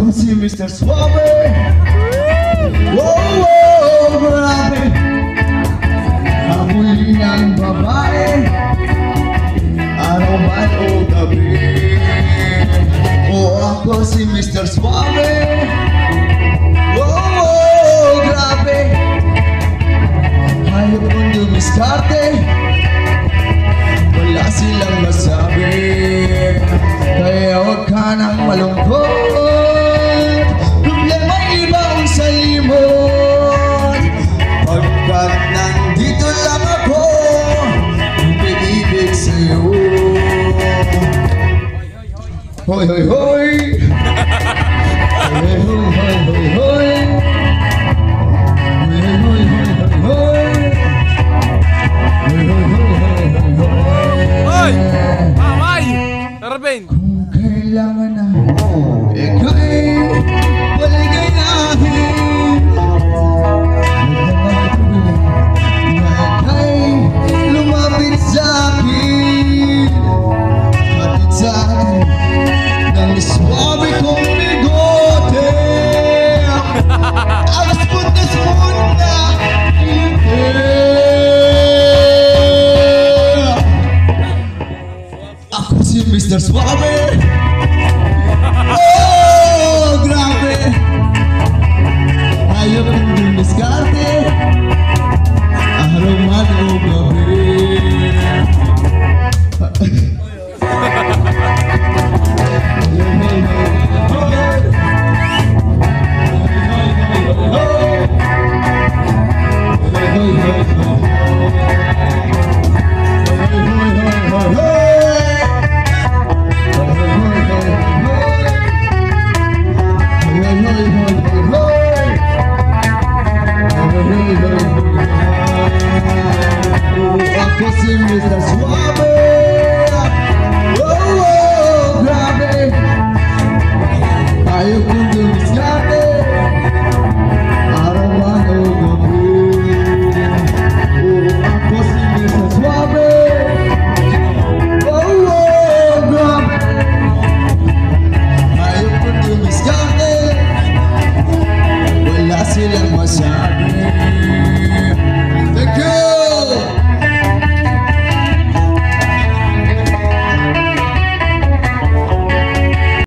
Ako si Mr. Suave. Wow, wow, grabe. Amoy ng babae, araw man o gabi. Ako si Mr. Suave. Wow, wow, grabe. Hayop kong dumiskarte, wala silang masabi. Kaya huwag ka nang malungkot, problema'y ibang sa limot. Pagkat nandito lang ako, ibig-ibig sa'yo. Hoy, hoy, hoy! Hoy, hoy, hoy, hoy, hoy! Hoy, hoy, hoy, hoy, hoy! Hoy, hoy, hoy, hoy, hoy! Hoy! Mamay! Arben! Kung kailangan na ika'y paligayahin, na ika'y lumapit sa'kin, hatid sa'kin ng suwabe kong bigote. Ang smooth na ngiti. Ako si Mr. Suave. Oh, grabe. Ayaw kong dumiskarte, araw man o gabi. Ako si Mr. Suave. Oh, oh, grabe. Ayaw kong dumiskarte, araw man o gabi. Ako si Mr. Suave. Oh, oh, grabe. Ayaw kong dumiskarte, wala silang masabi.